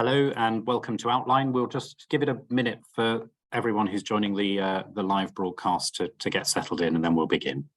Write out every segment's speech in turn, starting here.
Hello and welcome to Outline. We'll just give it a minute for everyone who's joining the live broadcast to get settled in, and then we'll begin.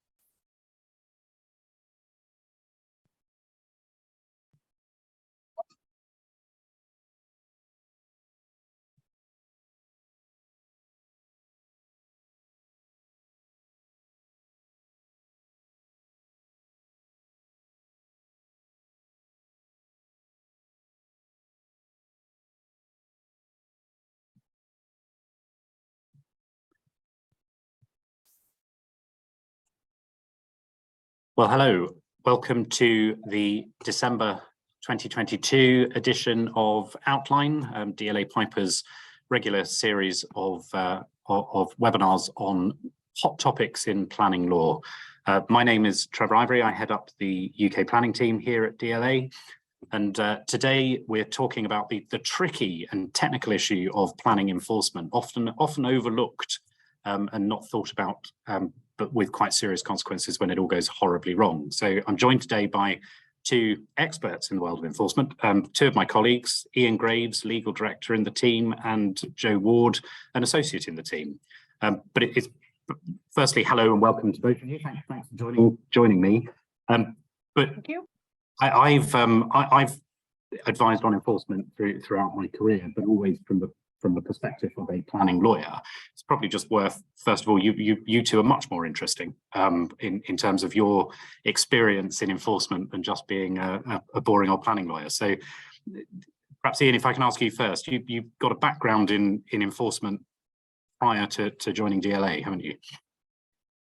Well, hello. Welcome to the December 2022 edition of Outline, DLA Piper's regular series of webinars on hot topics in planning law. My name is Trevor Ivory. I head up the UK planning team here at DLA. And today we're talking about the tricky and technical issue of planning enforcement, often overlooked and not thought about, but with quite serious consequences when it all goes horribly wrong. So I'm joined today by two experts in the world of enforcement, two of my colleagues, Ian Graves, Legal Director in the team, and Joe Ward, an Associate in the team. But it's firstly, hello and welcome to both of you. Thanks for joining me. Thank you. I've advised on enforcement throughout my career, but always from the perspective of a planning lawyer. It's probably just worth, first of all, you two are much more interesting in terms of your experience in enforcement than just being a boring old planning lawyer. So perhaps Ian, if I can ask you first, you've got a background in enforcement prior to joining DLA, haven't you?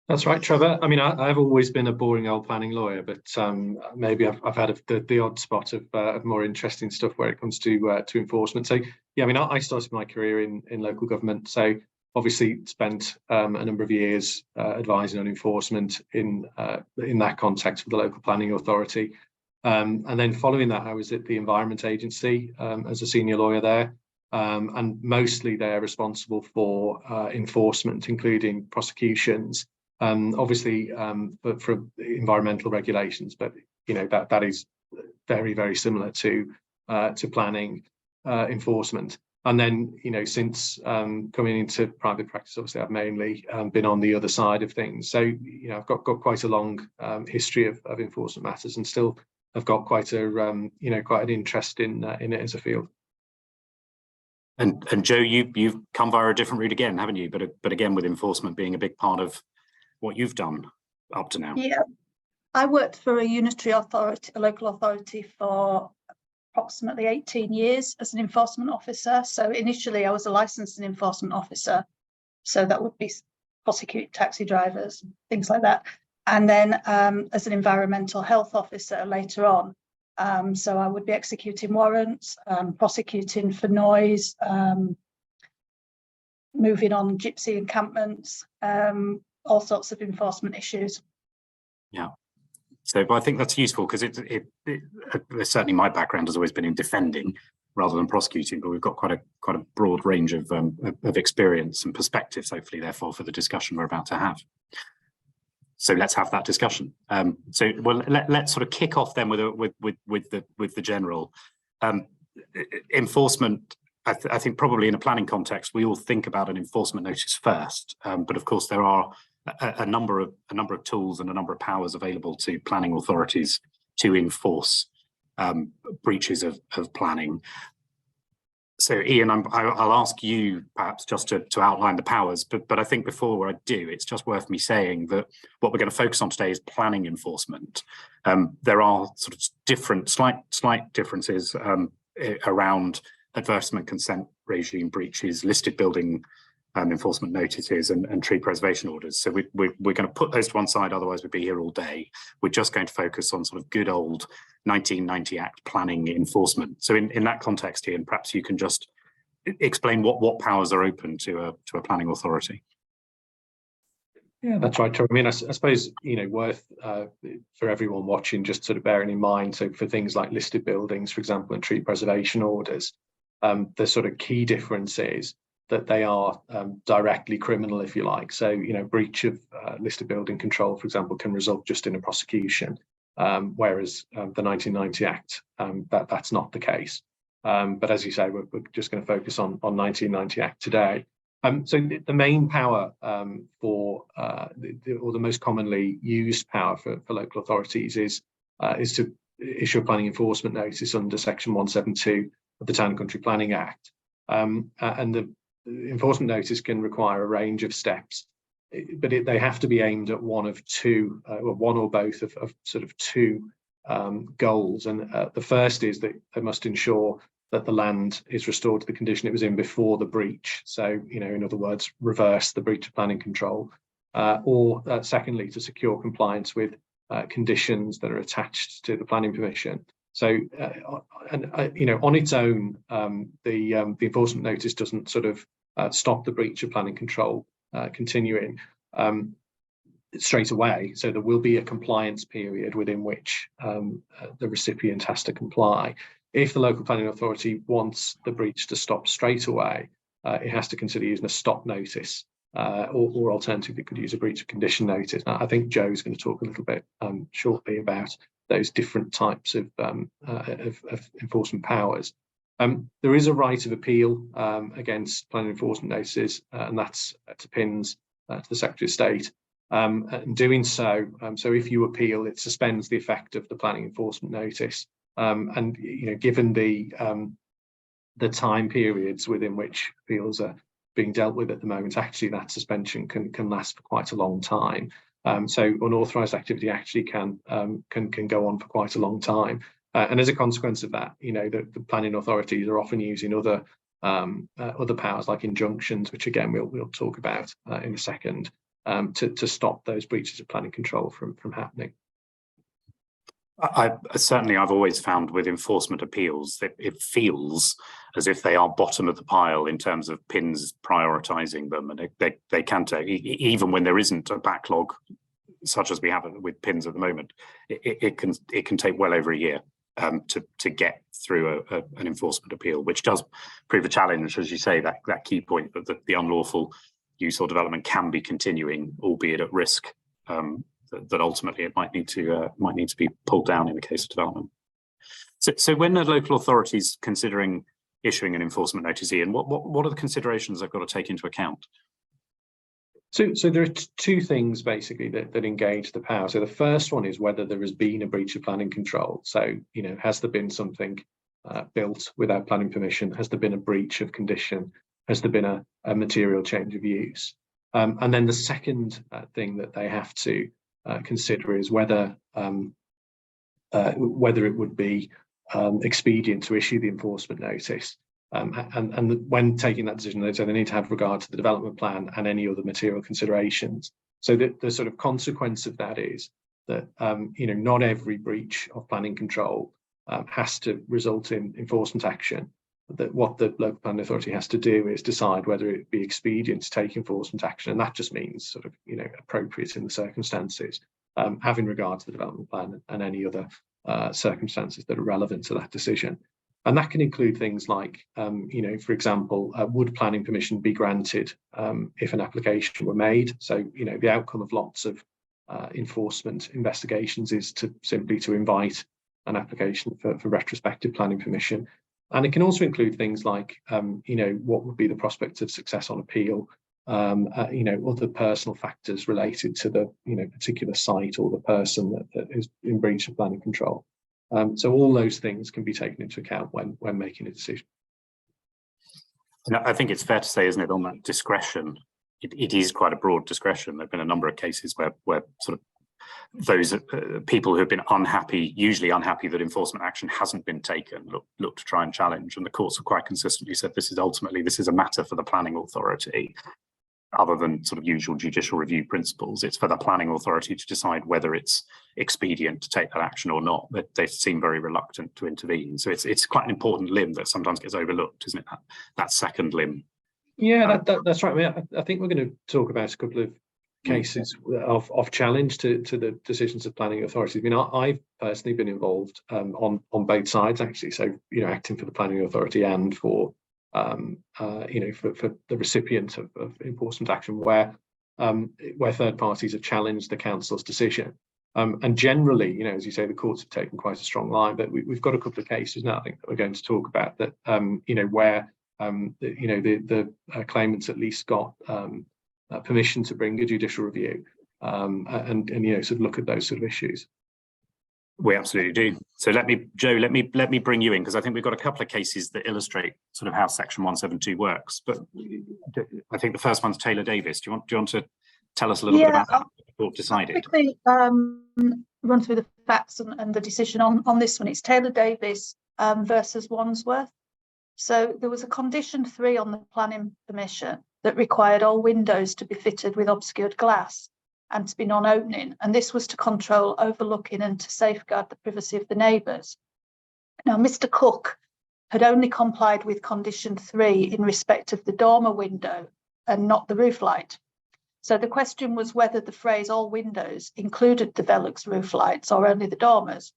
That's right, Trevor. I mean, I've always been a boring old planning lawyer, but maybe I've had the odd spot of more interesting stuff where it comes to enforcement. So yeah, I mean, I started my career in local government, so obviously spent a number of years advising on enforcement in that context for the local planning authority, and then following that, I was at the Environment Agency as a senior lawyer there. And mostly they're responsible for enforcement, including prosecutions. Obviously for environmental regulations, but you know that is very, very similar to planning enforcement. And then since coming into private practice, obviously I've mainly been on the other side of things. So I've got quite a long history of enforcement matters, and still I've got quite an interest in it as a field. And Joe, you've come via a different route again, haven't you? But again, with enforcement being a big part of what you've done up to now. Yeah, I worked for a unitary authority, a local authority, for approximately 18 years as an enforcement officer. So initially I was a licensed enforcement officer, so that would be prosecute taxi drivers, things like that. And then as an environmental health officer later on. So I would be executing warrants, prosecuting for noise, moving on gypsy encampments, all sorts of enforcement issues. Yeah, so I think that's useful because it certainly my background has always been in defending rather than prosecuting, but we've got quite a broad range of experience and perspectives, hopefully, therefore, for the discussion we're about to have. So let's have that discussion. So well, let's sort of kick off then with the general enforcement. I think probably in a planning context, we all think about an enforcement notice first, but of course there are a number of tools and a number of powers available to planning authorities to enforce breaches of planning. So Ian, I'll ask you perhaps just to outline the powers, but I think before I do, it's just worth me saying that what we're going to focus on today is planning enforcement. There are sort of different, slight differences around advertisement consent regime breaches, listed building enforcement notices, and tree preservation orders. So we're going to put those to one side, otherwise we'd be here all day. We're just going to focus on sort of good old 1990 Act planning enforcement. So in that context, Ian, perhaps you can just explain what powers are open to a planning authority. Yeah, that's right, Trevor. I mean, I suppose, worth for everyone watching just sort of bearing in mind, so for things like listed buildings, for example, and tree preservation orders, the sort of key difference is that they are directly criminal, if you like. So, breach of listed building control, for example, can result just in a prosecution, whereas the 1990 Act, that's not the case. But as you say, we're just going to focus on 1990 Act today. So the main power or the most commonly used power for local authorities is to issue a planning enforcement notice under Section 172 of the Town and Country Planning Act. And the enforcement notice can require a range of steps, but they have to be aimed at one of two, one or both of sort of two goals. And the first is that they must ensure that the land is restored to the condition it was in before the breach. So, in other words, reverse the breach of planning control. Or secondly, to secure compliance with conditions that are attached to the planning permission. So, on its own, the enforcement notice doesn't sort of stop the breach of planning control continuing straight away. So there will be a compliance period within which the recipient has to comply. If the local planning authority wants the breach to stop straight away, it has to consider using a stop notice, or alternatively, it could use a breach of condition notice. Now, I think Joe's going to talk a little bit shortly about those different types of enforcement powers. There is a right of appeal against planning enforcement notices, and that's to PINS, to the Secretary of State. And doing so, so if you appeal, it suspends the effect of the planning enforcement notice. And given the time periods within which appeals are being dealt with at the moment, actually that suspension can last for quite a long time. So unauthorised activity actually can go on for quite a long time. And as a consequence of that, the planning authorities are often using other powers like injunctions, which again we'll talk about in a second, to stop those breaches of planning control from happening. I've always found with enforcement appeals that it feels as if they are bottom of the pile in terms of PINS prioritising them, and they can take, even when there isn't a backlog such as we have with PINS at the moment, it can take well over a year to get through an enforcement appeal, which does prove a challenge, as you say, that key point that the unlawful use or development can be continuing, albeit at risk. That ultimately it might need to be pulled down in the case of development. So when the local authority is considering issuing an enforcement notice, Ian, what are the considerations they've got to take into account? So there are two things basically that engage the power. So the first one is whether there has been a breach of planning control. So has there been something built without planning permission? Has there been a breach of condition? Has there been a material change of use? And then the second thing that they have to consider is whether it would be expedient to issue the enforcement notice. And when taking that decision, they need to have regard to the development plan and any other material considerations. So the sort of consequence of that is that not every breach of planning control has to result in enforcement action. That what the local planning authority has to do is decide whether it be expedient to take enforcement action, and that just means sort of appropriate in the circumstances, having regard to the development plan and any other circumstances that are relevant to that decision. And that can include things like, for example, would planning permission be granted if an application were made? So, the outcome of lots of enforcement investigations is simply to invite an application for retrospective planning permission. And it can also include things like, what would be the prospect of success on appeal, other personal factors related to the, particular site or the person that is in breach of planning control. So all those things can be taken into account when making a decision. And I think it's fair to say, isn't it, on that discretion, it is quite a broad discretion. There have been a number of cases where sort of those people who have been usually unhappy that enforcement action hasn't been taken, look to try and challenge, and the courts have quite consistently said this is a matter for the planning authority. Other than sort of usual judicial review principles, it's for the planning authority to decide whether it's expedient to take that action or not. But they seem very reluctant to intervene. So it's quite an important limb that sometimes gets overlooked, isn't it? That second limb. Yeah, that's right. I mean, I think we're going to talk about a couple of cases of challenge to the decisions of planning authorities. I mean, I've personally been involved on both sides, actually. So, acting for the planning authority and for the recipient of enforcement action where third parties have challenged the council's decision. And generally, you know, as you say, the courts have taken quite a strong line, but we've got a couple of cases now, I think, that we're going to talk about that, you know, where, you know, the claimants at least got permission to bring a judicial review and, you know, sort of look at those sort of issues. We absolutely do. So Joe, let me bring you in, because I think we've got a couple of cases that illustrate sort of how Section 172 works. But I think the first one's Taylor Davis. Do you want to tell us a little bit about how the court decided? I'll quickly run through the facts and the decision on this one. It's Taylor Davis versus Wandsworth. So there was a condition 3 on the planning permission that required all windows to be fitted with obscured glass and to be non-opening, and this was to control overlooking and to safeguard the privacy of the neighbours. Now, Mr. Cook had only complied with condition 3 in respect of the dormer window and not the roof light. So the question was whether the phrase all windows included the Velux roof lights or only the dormers.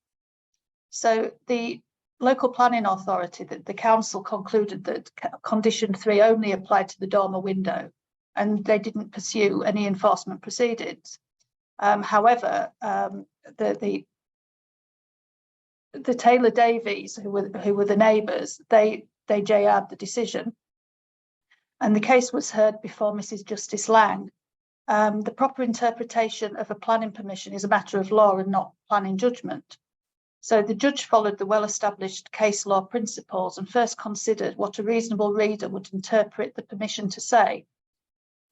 So the local planning authority, the council, concluded that condition 3 only applied to the dormer window, and they didn't pursue any enforcement proceedings. However, the Taylor Davies, who were the neighbours, they JR'd the decision, and the case was heard before Mrs. Justice Lang. The proper interpretation of a planning permission is a matter of law and not planning judgment. So the judge followed the well-established case law principles and first considered what a reasonable reader would interpret the permission to say.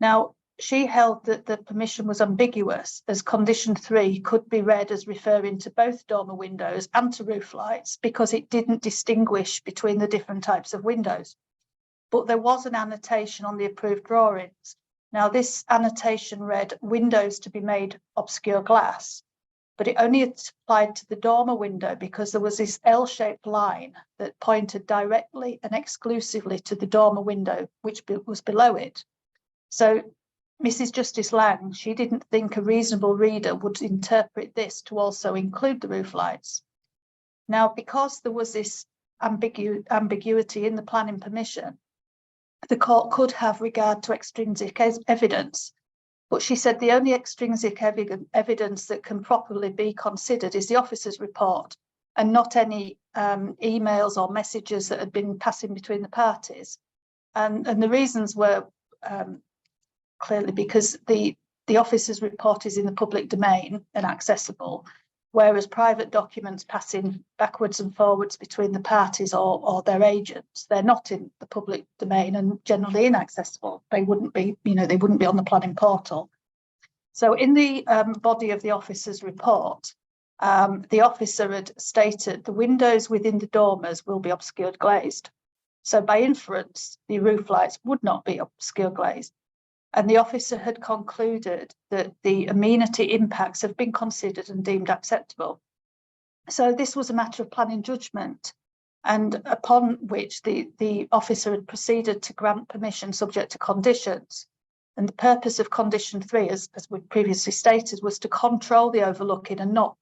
Now, she held that the permission was ambiguous, as condition 3 could be read as referring to both dormer windows and to roof lights because it didn't distinguish between the different types of windows. But there was an annotation on the approved drawings. Now, this annotation read windows to be made obscure glass, but it only applied to the dormer window because there was this L-shaped line that pointed directly and exclusively to the dormer window, which was below it. So Mrs. Justice Lang, she didn't think a reasonable reader would interpret this to also include the roof lights. Now, because there was this ambiguity in the planning permission, the court could have regard to extrinsic evidence, but she said the only extrinsic evidence that can properly be considered is the officer's report and not any emails or messages that had been passing between the parties. And the reasons were clearly because the officer's report is in the public domain and accessible, whereas private documents passing backwards and forwards between the parties or their agents, they're not in the public domain and generally inaccessible. They wouldn't be, you know, they wouldn't be on the planning portal. So in the body of the officer's report, the officer had stated the windows within the dormers will be obscured glazed. So by inference, the roof lights would not be obscure glazed. And the officer had concluded that the amenity impacts have been considered and deemed acceptable. So this was a matter of planning judgment, and upon which the officer had proceeded to grant permission subject to conditions. And the purpose of condition 3, as we previously stated, was to control the overlooking and not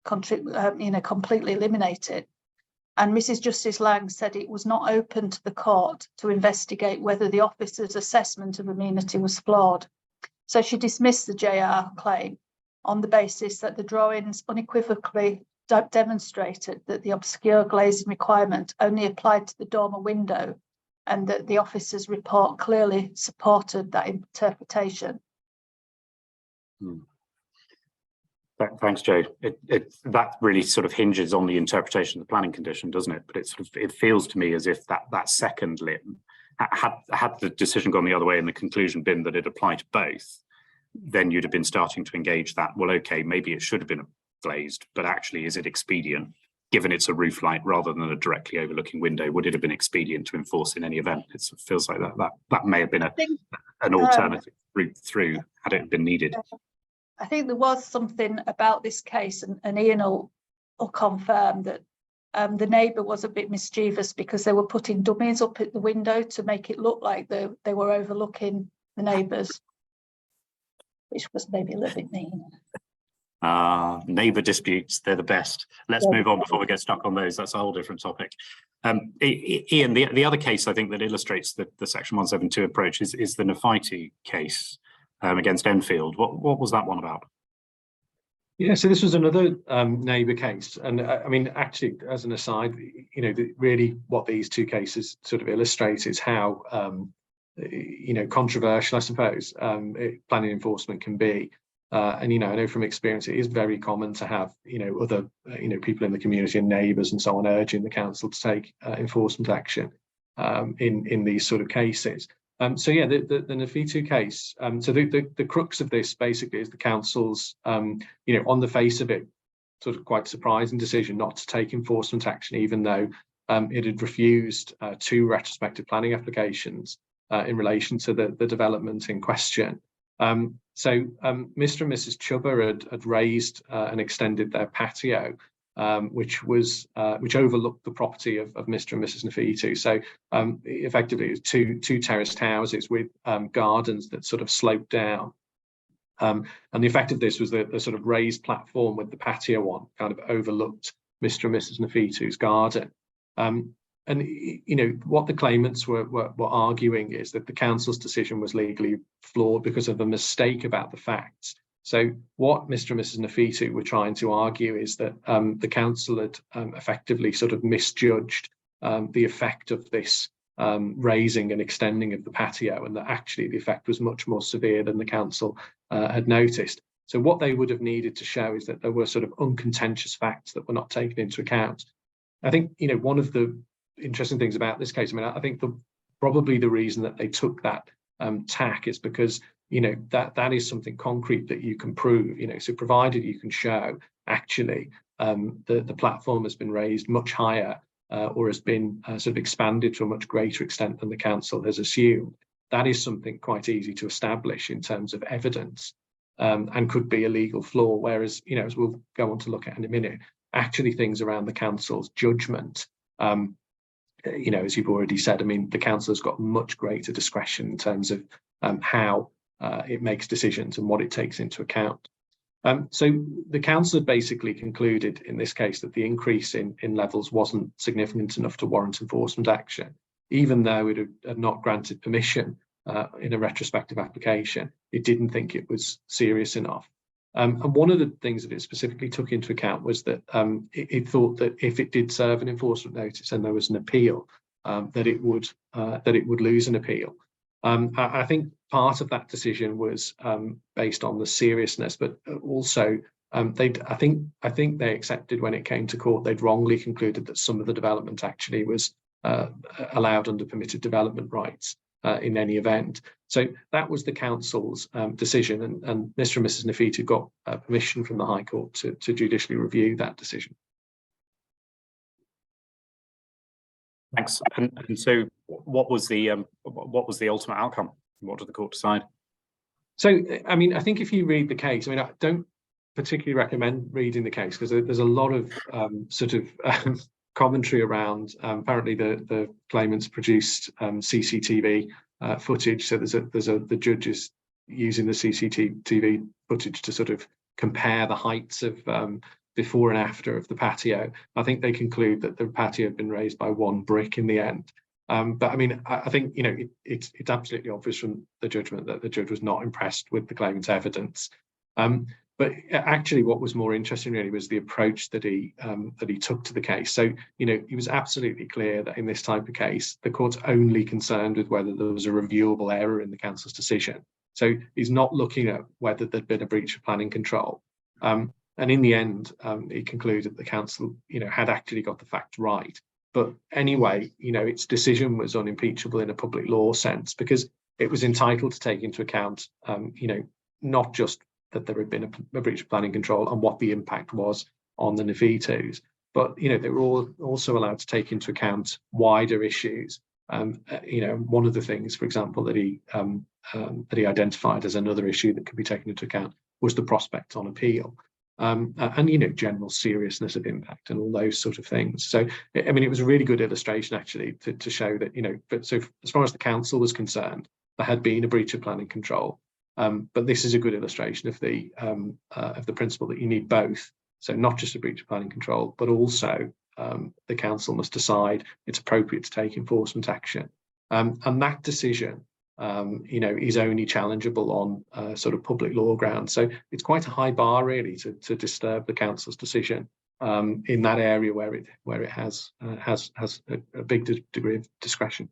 completely eliminate it. And Mrs. Justice Lang said it was not open to the court to investigate whether the officer's assessment of amenity was flawed. So she dismissed the JR claim on the basis that the drawings unequivocally demonstrated that the obscure glazing requirement only applied to the dormer window and that the officer's report clearly supported that interpretation. Thanks, Joe. That really sort of hinges on the interpretation of the planning condition, doesn't it? But it feels to me as if that second limb, had the decision gone the other way and the conclusion been that it applied to both, then you'd have been starting to engage that. Well, okay, maybe it should have been glazed, but actually, is it expedient, given it's a roof light rather than a directly overlooking window? Would it have been expedient to enforce in any event? It feels like that may have been an alternative route through had it been needed. I think there was something about this case, and Ian will confirm that the neighbour was a bit mischievous because they were putting dummies up at the window to make it look like they were overlooking the neighbours, which was maybe a little bit mean. Neighbour disputes, they're the best. Let's move on before we get stuck on those. That's a whole different topic. Ian, the other case I think that illustrates the Section 172 approach is the Nafiti case against Enfield. What was that one about? Yeah, so this was another neighbour case, and I mean, actually, as an aside, really what these two cases sort of illustrate is how controversial, I suppose, planning enforcement can be. And I know from experience it is very common to have other people in the community and neighbours and so on urging the council to take enforcement action in these sort of cases. So yeah, the Nefitu case. So the crux of this basically is the council's, on the face of it, sort of quite surprising decision not to take enforcement action, even though it had refused 2 retrospective planning applications in relation to the development in question. So Mr. and Mrs. Chubber had raised and extended their patio, which overlooked the property of Mr. and Mrs. Nefitu. So effectively, it was two terraced houses with gardens that sort of sloped down. And the effect of this was that the sort of raised platform with the patio on kind of overlooked Mr. and Mrs. Nefitu's garden. And what the claimants were arguing is that the council's decision was legally flawed because of a mistake about the facts. So what Mr. and Mrs. Nefitu were trying to argue is that the council had effectively sort of misjudged the effect of this raising and extending of the patio, and that actually the effect was much more severe than the council had noticed. So what they would have needed to show is that there were sort of uncontentious facts that were not taken into account. I think one of the interesting things about this case, I think probably the reason that they took that tack is because that is something concrete that you can prove. So provided you can show actually the platform has been raised much higher or has been sort of expanded to a much greater extent than the council has assumed, that is something quite easy to establish in terms of evidence, and could be a legal flaw. Whereas as we'll go on to look at in a minute, actually things around the council's judgment, as you've already said, the council has got much greater discretion in terms of how it makes decisions and what it takes into account. So the council had basically concluded in this case that the increase in levels wasn't significant enough to warrant enforcement action, even though it had not granted permission in a retrospective application. It didn't think it was serious enough. And one of the things that it specifically took into account was that it thought that if it did serve an enforcement notice and there was an appeal, that it would lose an appeal. I think part of that decision was based on the seriousness, but also I think they accepted when it came to court they'd wrongly concluded that some of the development actually was allowed under permitted development rights in any event. So that was the council's decision, and Mr. and Mrs. Nefitu got permission from the High Court to judicially review that decision. Thanks. And so, what was the ultimate outcome? What did the court decide? So, I think if you read the case, I don't particularly recommend reading the case because there's a lot of commentary around. Apparently, the claimants produced CCTV footage. So the judge is using the CCTV footage to sort of compare the heights of before and after of the patio. I think they conclude that the patio had been raised by 1 brick in the end. But I think it's absolutely obvious from the judgment that the judge was not impressed with the claimant's evidence. But actually, what was more interesting really was the approach that he took to the case. So he was absolutely clear that in this type of case, the court's only concerned with whether there was a reviewable error in the council's decision. So he's not looking at whether there'd been a breach of planning control. And in the end, he concluded the council, had actually got the facts right. But anyway, its decision was unimpeachable in a public law sense because it was entitled to take into account, not just that there had been a breach of planning control and what the impact was on the Nefitus, but they were also allowed to take into account wider issues. One of the things, for example, that he identified as another issue that could be taken into account was the prospect on appeal. And general seriousness of impact and all those sort of things. So it was a really good illustration actually to show that but so as far as the council was concerned, there had been a breach of planning control, but this is a good illustration of the principle that you need both. So not just a breach of planning control, but also the council must decide it's appropriate to take enforcement action, and that decision is only challengeable on sort of public law grounds. So it's quite a high bar really to disturb the council's decision in that area where it has a big degree of discretion.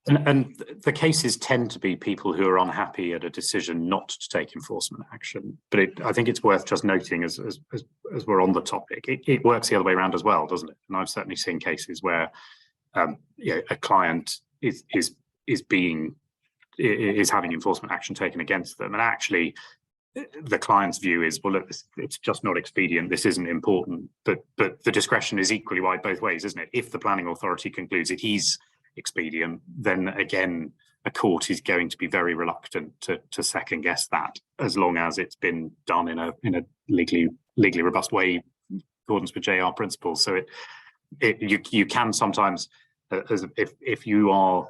And the cases tend to be people who are unhappy at a decision not to take enforcement action. But I think it's worth just noting, as we're on the topic, it works the other way around as well, doesn't it? And I've certainly seen cases where a client is having enforcement action taken against them, and actually the client's view is, well, look, it's just not expedient, this isn't important. But the discretion is equally wide both ways, isn't it? If the planning authority concludes it is expedient, then again a court is going to be very reluctant to second guess that, as long as it's been done in a legally robust way in accordance with JR principles. So you can sometimes, as if you are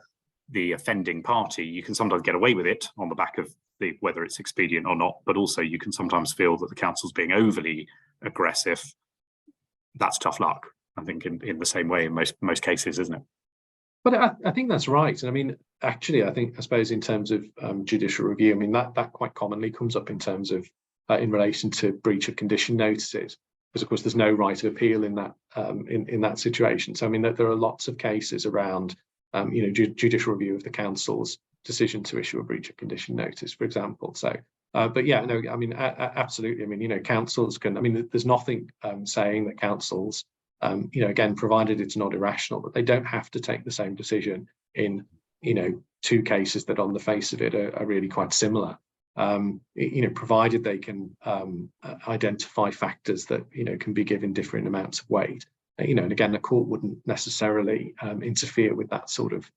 the offending party, you can sometimes get away with it on the back of whether it's expedient or not, but also you can sometimes feel that the council's being overly aggressive. That's tough luck, I think, in the same way in most cases, isn't it? But I think that's right. And I mean, actually, I suppose in terms of judicial review, I mean, that quite commonly comes up in terms of in relation to breach of condition notices, because of course there's no right of appeal in that in that situation. So I mean, there are lots of cases around judicial review of the council's decision to issue a breach of condition notice, for example. So but yeah, no, I mean, absolutely. I mean, councils can, I mean, there's nothing saying that councils, again, provided it's not irrational, but they don't have to take the same decision in, two cases that on the face of it are really quite similar. Provided they can identify factors that, can be given different amounts of weight. And again, the court wouldn't necessarily interfere with that sort of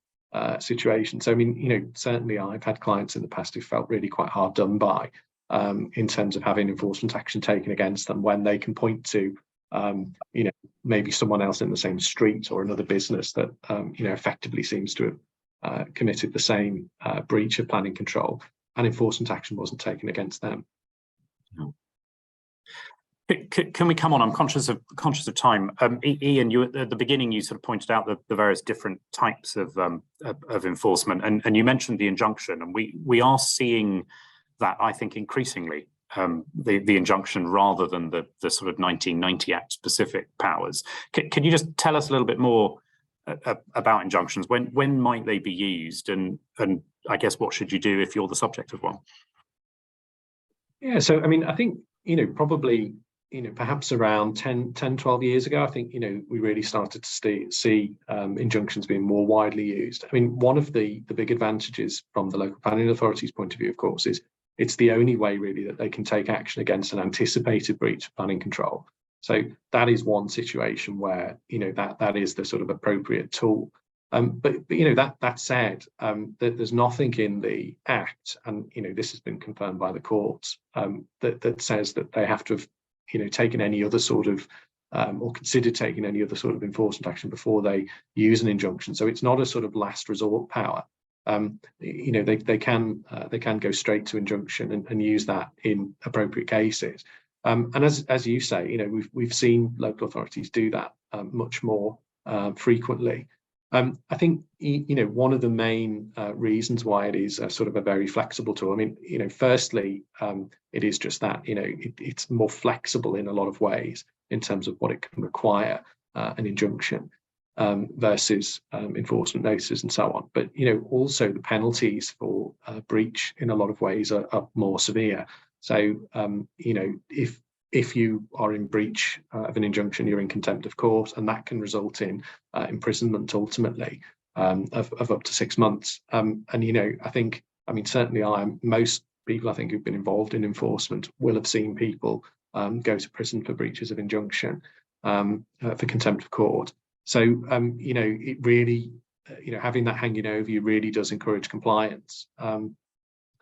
situation. So, I mean, certainly I've had clients in the past who felt really quite hard done by in terms of having enforcement action taken against them when they can point to, maybe someone else in the same street or another business that, effectively seems to have committed the same breach of planning control, and enforcement action wasn't taken against them. No. Can we come on? I'm conscious of time. Ian, you at the beginning, you sort of pointed out the various different types of enforcement, and you mentioned the injunction, and we are seeing that, I think, increasingly. The injunction rather than the sort of 1990 Act specific powers. Can you just tell us a little bit more about injunctions? When might they be used, and I guess what should you do if you're the subject of one? Yeah, so I mean, I think probably perhaps around 12 years ago, I think we really started to see injunctions being more widely used. I mean, one of the big advantages from the local planning authority's point of view, of course, is it's the only way really that they can take action against an anticipated breach of planning control. So that is one situation where that is the sort of appropriate tool. But that said, there's nothing in the Act, and this has been confirmed by the courts, that says that they have to have taken any other sort of or considered taking any other sort of enforcement action before they use an injunction. So it's not a sort of last resort power. They can go straight to injunction and use that in appropriate cases. And as you say, we've seen local authorities do that much more frequently. I think one of the main reasons why it is sort of a very flexible tool. I mean, firstly, it is just that it's more flexible in a lot of ways in terms of what it can require an injunction. Versus enforcement notices and so on. But also the penalties for breach in a lot of ways are more severe. So if you are in breach of an injunction, you're in contempt of court, and that can result in imprisonment ultimately of up to 6 months. And I mean certainly most people I think who've been involved in enforcement will have seen people go to prison for breaches of injunction for contempt of court. So, it really, having that hanging over you really does encourage compliance on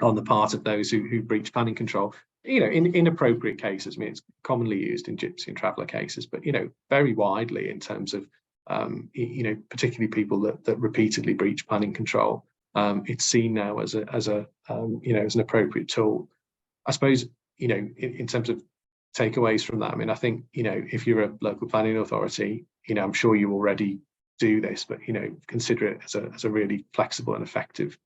the part of those who breach planning control. In appropriate cases, I mean, it's commonly used in gypsy and traveller cases, but, very widely in terms of, particularly people that repeatedly breach planning control. It's seen now as an appropriate tool. I suppose, in terms of takeaways from that, I mean, I think, if you're a local planning authority, I'm sure you already do this, but consider it as a really flexible and effective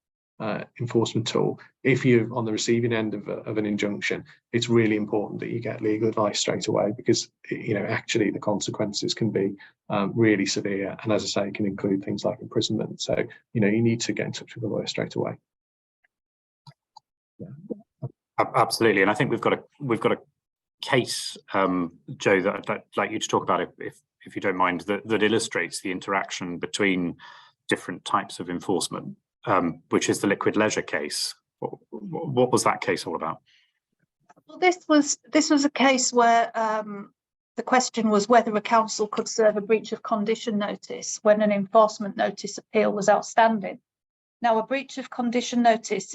enforcement tool. If you're on the receiving end of an injunction, it's really important that you get legal advice straight away, because actually the consequences can be really severe, and as I say, it can include things like imprisonment. So you need to get in touch with a lawyer straight away. Yeah. Absolutely, and I think we've got a case, Joe, that I'd like you to talk about, if you don't mind, that illustrates the interaction between different types of enforcement, which is the liquid leisure case. What was that case all about? Well, this was a case where the question was whether a council could serve a breach of condition notice when an enforcement notice appeal was outstanding. Now, a breach of condition notice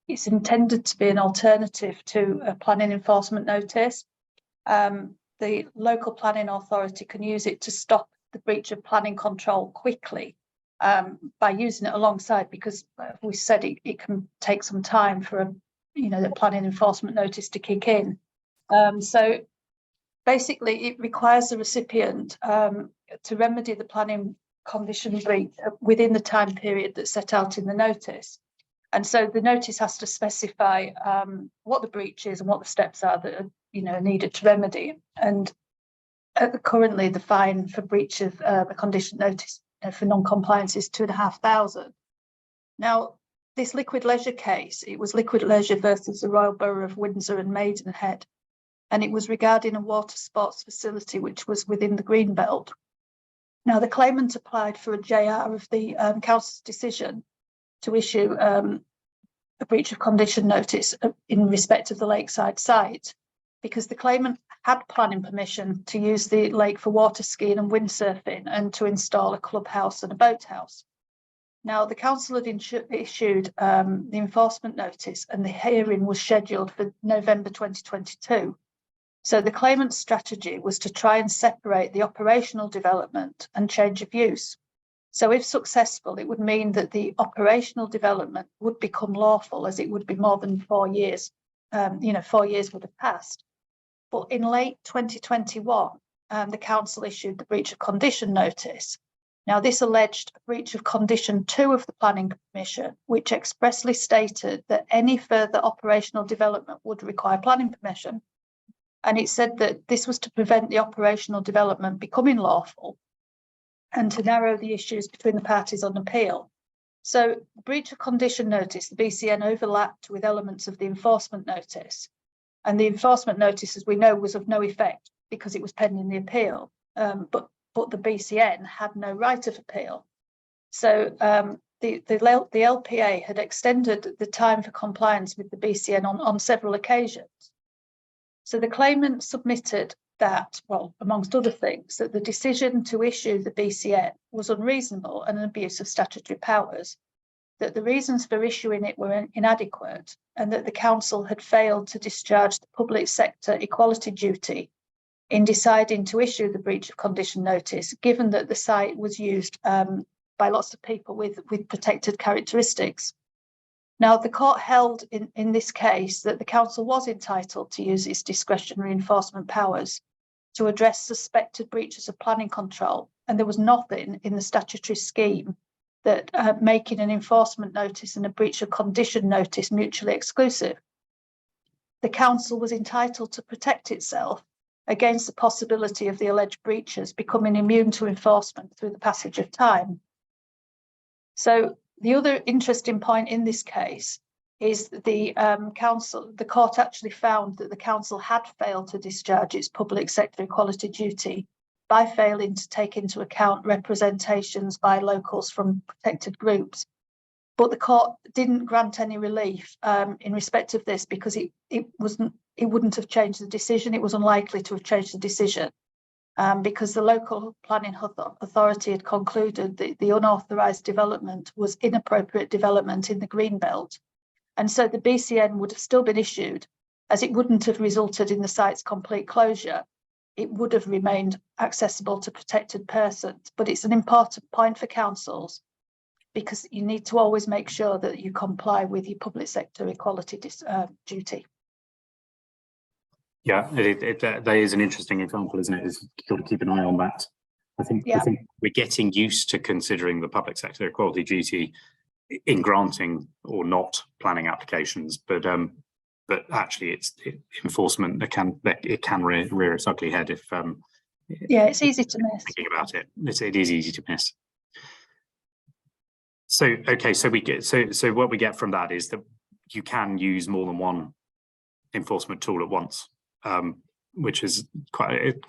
it's intended to be an alternative to a planning enforcement notice. The local planning authority can use it to stop the breach of planning control quickly by using it alongside, because we said it can take some time for the planning enforcement notice to kick in. So basically, it requires the recipient to remedy the planning condition breach within the time period that's set out in the notice. And so the notice has to specify what the breach is and what the steps are that are needed to remedy. And currently the fine for breach of a condition notice for non-compliance is £2,500. Now, this liquid leisure case, it was liquid leisure versus the Royal Borough of Windsor and Maidenhead, and it was regarding a water sports facility which was within the green belt. Now, the claimant applied for a JR of the council's decision to issue a breach of condition notice in respect of the lakeside site, because the claimant had planning permission to use the lake for water skiing and windsurfing and to install a clubhouse and a boathouse. Now, the council had issued the enforcement notice, and the hearing was scheduled for November 2022. So the claimant's strategy was to try and separate the operational development and change of use. So if successful, it would mean that the operational development would become lawful, as it would be more than 4 years. 4 years would have passed. But in late 2021, the council issued the breach of condition notice. Now, this alleged a breach of condition 2 of the planning permission, which expressly stated that any further operational development would require planning permission. And it said that this was to prevent the operational development becoming lawful and to narrow the issues between the parties on appeal. So the breach of condition notice, the BCN, overlapped with elements of the enforcement notice. And the enforcement notice, as we know, was of no effect because it was pending the appeal. But the BCN had no right of appeal. So the LPA had extended the time for compliance with the BCN on several occasions. So the claimant submitted that, well, amongst other things, that the decision to issue the BCN was unreasonable and an abuse of statutory powers, that the reasons for issuing it were inadequate, and that the council had failed to discharge the public sector equality duty in deciding to issue the breach of condition notice, given that the site was used by lots of people with protected characteristics. Now, the court held in this case that the council was entitled to use its discretionary enforcement powers to address suspected breaches of planning control, and there was nothing in the statutory scheme that making an enforcement notice and a breach of condition notice mutually exclusive. The council was entitled to protect itself against the possibility of the alleged breaches becoming immune to enforcement through the passage of time. So the other interesting point in this case is the court actually found that the council had failed to discharge its public sector equality duty by failing to take into account representations by locals from protected groups. But the court didn't grant any relief in respect of this because it wouldn't have changed the decision. It was unlikely to have changed the decision because the local planning authority had concluded that the unauthorised development was inappropriate development in the green belt. And so the BCN would have still been issued, as it wouldn't have resulted in the site's complete closure. It would have remained accessible to protected persons. But it's an important point for councils because you need to always make sure that you comply with your public sector equality duty. Yeah, that is an interesting example, isn't it? Is you've got to keep an eye on that I think we're getting used to considering the public sector equality duty in granting or not planning applications, but actually enforcement that can rear its ugly head if it's easy to miss. Thinking about it, it is easy to miss. So okay, so what we get from that is that you can use more than one enforcement tool at once, which is quite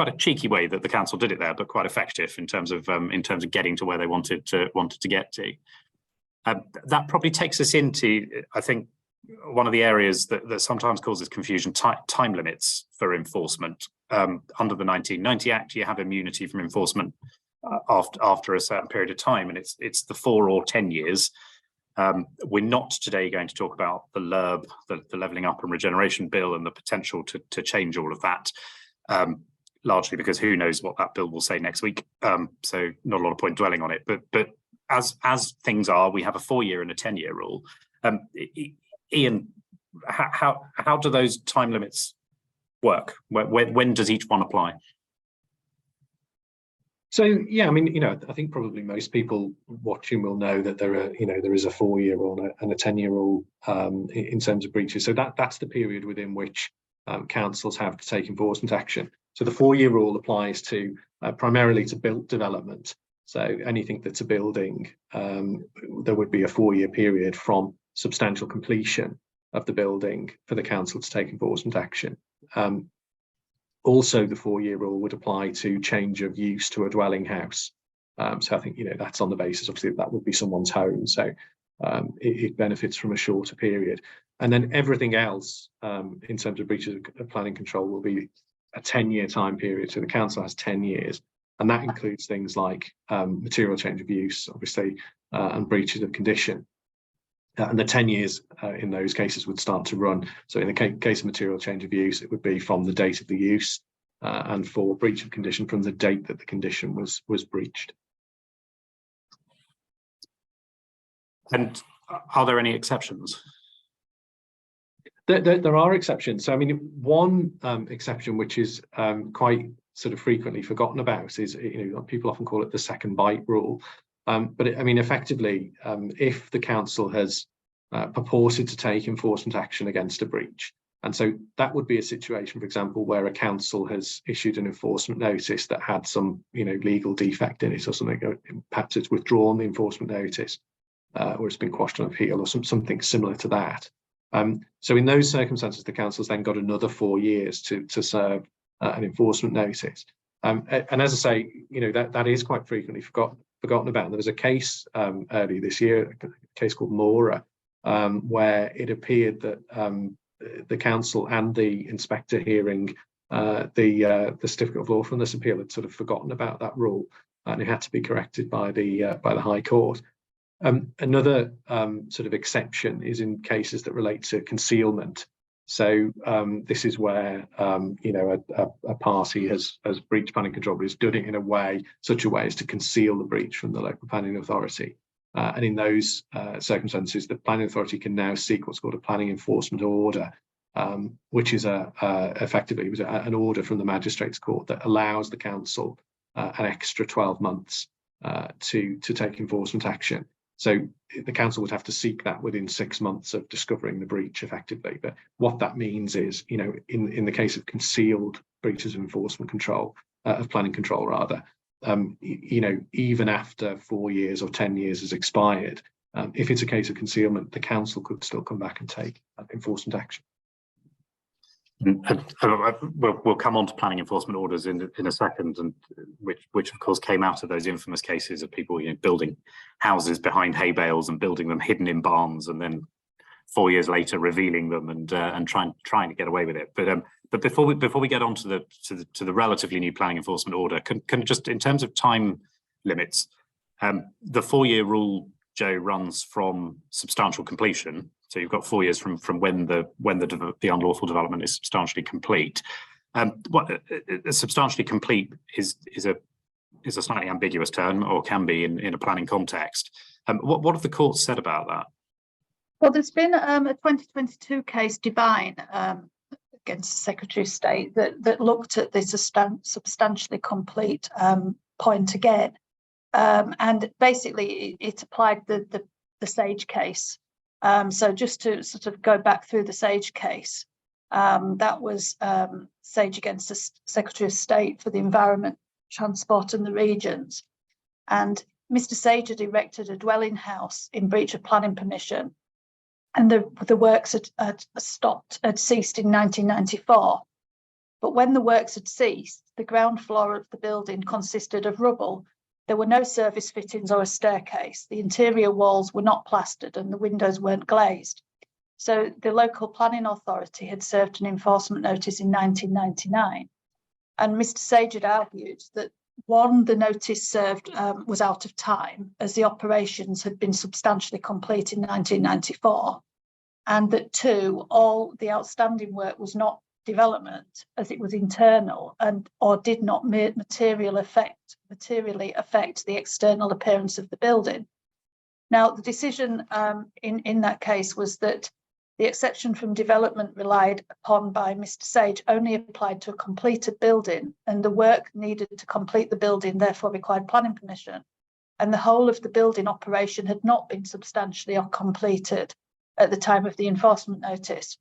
a cheeky way that the council did it there, but quite effective in terms of getting to where they wanted to get to. That probably takes us into, I think, one of the areas that sometimes causes confusion: time limits for enforcement. Under the 1990 Act, you have immunity from enforcement after a certain period of time, and it's the 4 or 10 years. We're not today going to talk about the LURB, the Levelling Up and Regeneration Bill, and the potential to change all of that, largely because who knows what that bill will say next week. So not a lot of point dwelling on it. But as things are, we have a 4-year and a 10-year rule. Ian, how do those time limits work? When does each one apply? So yeah, I mean, I think probably most people watching will know that there is a 4-year rule and a 10-year rule in terms of breaches. So that's the period within which councils have to take enforcement action. So the 4-year rule applies to primarily to built development. So anything that's a building, there would be a 4-year period from substantial completion of the building for the council to take enforcement action. Also, the 4-year rule would apply to change of use to a dwelling house. So I think, that's on the basis, obviously, that would be someone's home. So it benefits from a shorter period. And then everything else in terms of breaches of planning control will be a 10-year time period. So the council has 10 years. And that includes things like material change of use, obviously, and breaches of condition. And the 10 years in those cases would start to run. So in the case of material change of use, it would be from the date of the use, and for breach of condition from the date that the condition was breached. And are there any exceptions? There are exceptions. So I mean, one exception which is quite sort of frequently forgotten about is, people often call it the second bite rule. But effectively, if the council has purported to take enforcement action against a breach, and so that would be a situation, for example, where a council has issued an enforcement notice that had some, legal defect in it or something. Perhaps it's withdrawn the enforcement notice, or it's been quashed on appeal, or something similar to that. So in those circumstances, the council's then got another 4 years to serve an enforcement notice. And as I say, that is quite frequently forgotten about. There was a case early this year, a case called Mora, where it appeared that the council and the inspector hearing the certificate of lawfulness appeal had sort of forgotten about that rule, and it had to be corrected by the High Court. Another sort of exception is in cases that relate to concealment. So this is where a party has breached planning control, but has done it in such a way as to conceal the breach from the local planning authority. And in those circumstances, the planning authority can now seek what's called a planning enforcement order, which is effectively an order from the magistrates' court that allows the council an extra 12 months to take enforcement action. So the council would have to seek that within 6 months of discovering the breach, effectively. But what that means is, in the case of concealed breaches of enforcement control, of planning control rather, even after 4 years or 10 years has expired, if it's a case of concealment, the council could still come back and take enforcement action. We'll come on to planning enforcement orders in a second, and which of course came out of those infamous cases of people building houses behind hay bales and building them hidden in barns, and then 4 years later revealing them and trying to get away with it. But before we get on to the relatively new planning enforcement order, can just in terms of time limits, the 4-year rule, Joe, runs from substantial completion. So you've got 4 years from when the unlawful development is substantially complete. What substantially complete is a slightly ambiguous term, or can be in a planning context. What have the courts said about that? Well, there's been a 2022 case, Divine, against the Secretary of State that looked at this substantially complete point again. And basically it applied the Sage case. So just to sort of go back through the Sage case, that was Sage against the Secretary of State for the Environment, Transport and the Regions. And Mr. Sage had erected a dwelling house in breach of planning permission, and the works had ceased in 1994. But when the works had ceased, the ground floor of the building consisted of rubble. There were no surface fittings or a staircase. The interior walls were not plastered and the windows weren't glazed. So the local planning authority had served an enforcement notice in 1999. And Mr. Sage had argued that, one, the notice served was out of time, as the operations had been substantially complete in 1994. And that, two, all the outstanding work was not development, as it was internal and or did not materially affect the external appearance of the building. Now, the decision in that case was that the exception from development relied upon by Mr. Sage only applied to a completed building, and the work needed to complete the building therefore required planning permission, and the whole of the building operation had not been substantially or completed at the time of the enforcement notice.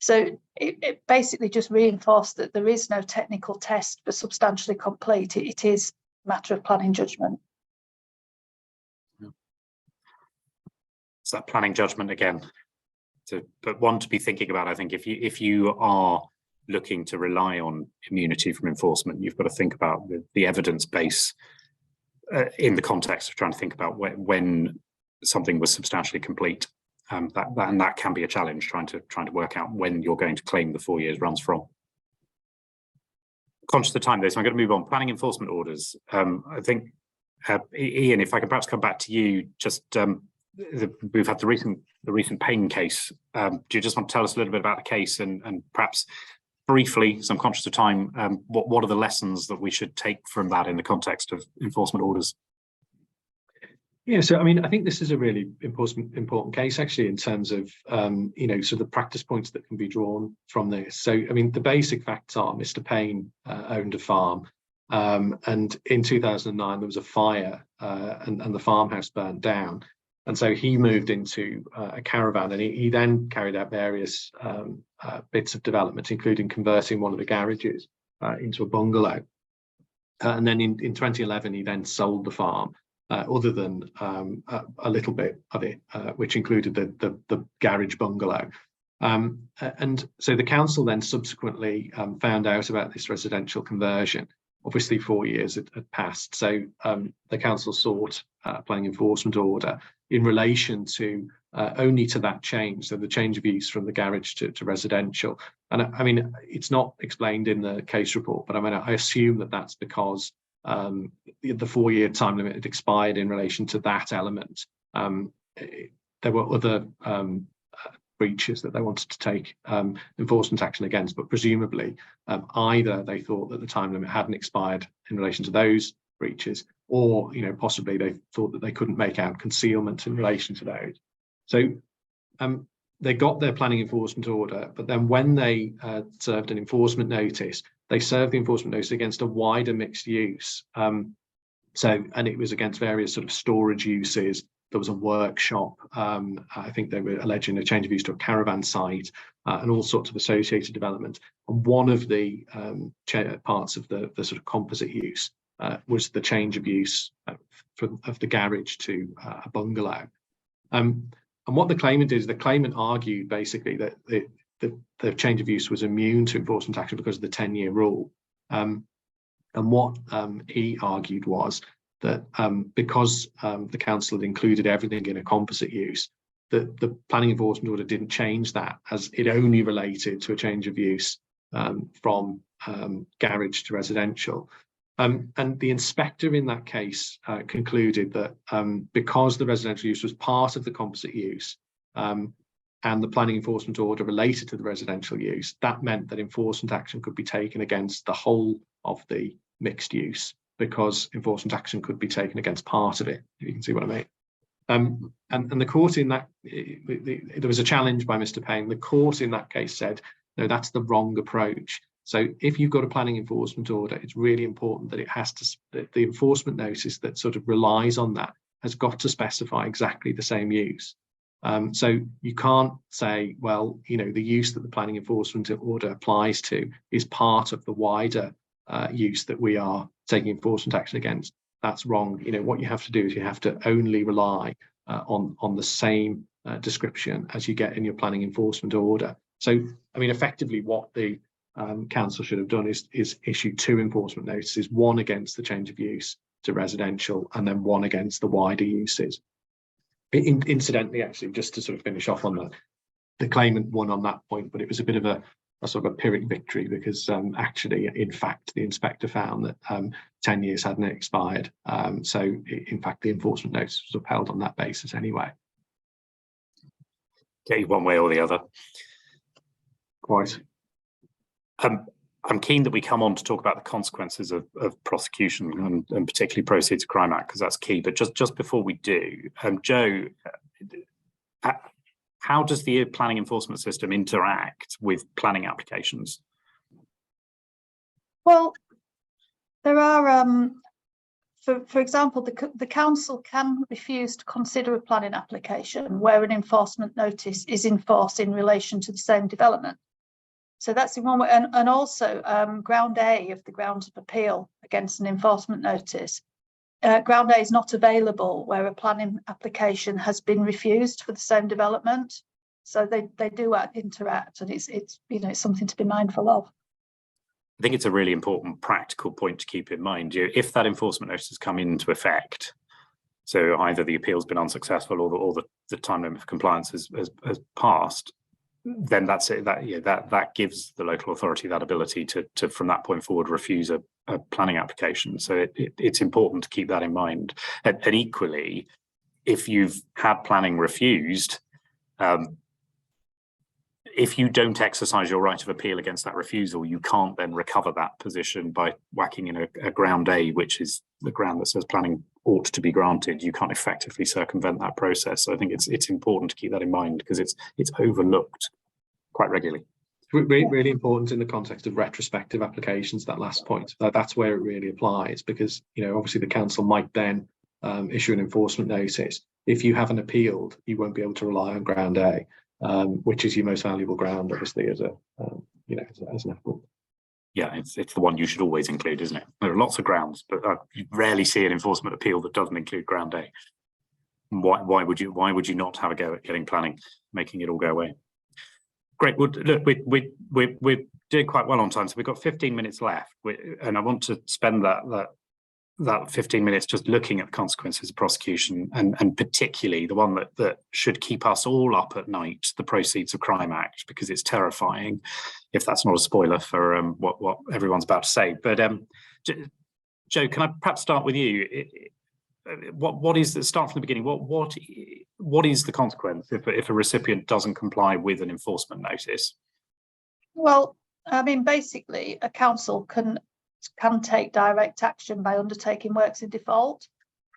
So it basically just reinforced that there is no technical test for substantially complete. It is a matter of planning judgment. It's that planning judgment again. But one to be thinking about, I think, if you are looking to rely on immunity from enforcement, you've got to think about the evidence base in the context of trying to think about when something was substantially complete. That can be a challenge, trying to work out when you're going to claim the 4 years runs from. Conscious of the time though, so I'm going to move on. Planning enforcement orders. I think, Ian, if I can perhaps come back to you, just we've had the recent Payne case. Do you just want to tell us a little bit about the case and perhaps briefly, so I'm conscious of time, what are the lessons that we should take from that in the context of enforcement orders? Yeah, so I mean, I think this is a really important case actually in terms of sort of the practice points that can be drawn from this. So I mean, the basic facts are Mr. Payne owned a farm, and in 2009 there was a fire and the farmhouse burned down, and so he moved into a caravan, and he then carried out various bits of development, including converting one of the garages into a bungalow, and then in 2011 he then sold the farm. Other than a little bit of it, which included the garage bungalow. And so the council then subsequently found out about this residential conversion. Obviously 4 years had passed, so the council sought a planning enforcement order in relation to only to that change, so the change of use from the garage to residential. And I mean, it's not explained in the case report, but I mean, I assume that that's because the 4 year time limit had expired in relation to that element. There were other breaches that they wanted to take enforcement action against, but presumably either they thought that the time limit hadn't expired in relation to those breaches, or possibly they thought that they couldn't make out concealment in relation to those. So they got their planning enforcement order, but then when they served an enforcement notice, they served the enforcement notice against a wider mixed use. And it was against various sort of storage uses. There was a workshop. I think they were alleging a change of use to a caravan site and all sorts of associated development. And one of the parts of the sort of composite use was the change of use of the garage to a bungalow. And what the claimant did is the claimant argued basically that the change of use was immune to enforcement action because of the 10-year rule. And what he argued was that because the council had included everything in a composite use, that the planning enforcement order didn't change that, as it only related to a change of use from garage to residential. And the inspector in that case concluded that because the residential use was part of the composite use, and the planning enforcement order related to the residential use, that meant that enforcement action could be taken against the whole of the mixed use, because enforcement action could be taken against part of it, if you can see what I mean. And the court in that, there was a challenge by Mr. Payne. The court in that case said, no, that's the wrong approach. So if you've got a planning enforcement order, it's really important that that the enforcement notice that sort of relies on that has got to specify exactly the same use. So you can't say, well, the use that the planning enforcement order applies to is part of the wider use that we are taking enforcement action against. That's wrong. What you have to do is you have to only rely on the same description as you get in your planning enforcement order. So, effectively what the council should have done is issue 2 enforcement notices, one against the change of use to residential and then one against the wider uses. Incidentally, actually, just to sort of finish off on that, the claimant won on that point, but it was a bit of a sort of a Pyrrhic victory because actually, in fact, the inspector found that 10 years hadn't expired. So, in fact, the enforcement notice was upheld on that basis anyway. Get you one way or the other. Quite. I'm keen that we come on to talk about the consequences of prosecution and particularly Proceeds of Crime Act, because that's key. But just before we do, Jo, how does the planning enforcement system interact with planning applications? Well, there are, for example, the council can refuse to consider a planning application where an enforcement notice is in force in relation to the same development. So that's in one way, and also ground A of the grounds of appeal against an enforcement notice. Ground A is not available where a planning application has been refused for the same development. So they do interact, and it's something to be mindful of. I think it's a really important practical point to keep in mind. If that enforcement notice has come into effect, so either the appeal's been unsuccessful or the time limit of compliance has passed, then that's it. That gives the local authority that ability to from that point forward refuse a planning application. So it's important to keep that in mind. And equally, if you've had planning refused, if you don't exercise your right of appeal against that refusal, you can't then recover that position by whacking in a ground A, which is the ground that says planning ought to be granted. You can't effectively circumvent that process. So I think it's important to keep that in mind because it's overlooked quite regularly. Really important in the context of retrospective applications, that last point. That's where it really applies because, obviously the council might then issue an enforcement notice. If you haven't appealed, you won't be able to rely on ground A, which is your most valuable ground, obviously, as an applicant. Yeah, it's the one you should always include, isn't it? There are lots of grounds, but you rarely see an enforcement appeal that doesn't include ground A. Why would you not have a go at getting planning, making it all go away? Great. Well, look, we're doing quite well on time, so we've got 15 minutes left, and I want to spend that 15 minutes just looking at the consequences of prosecution, and particularly the one that should keep us all up at night, the Proceeds of Crime Act, because it's terrifying, if that's not a spoiler for what everyone's about to say. But Jo, can I perhaps start with you? What is start from the beginning? What is the consequence if a recipient doesn't comply with an enforcement notice? Well, basically, a council can take direct action by undertaking works in default.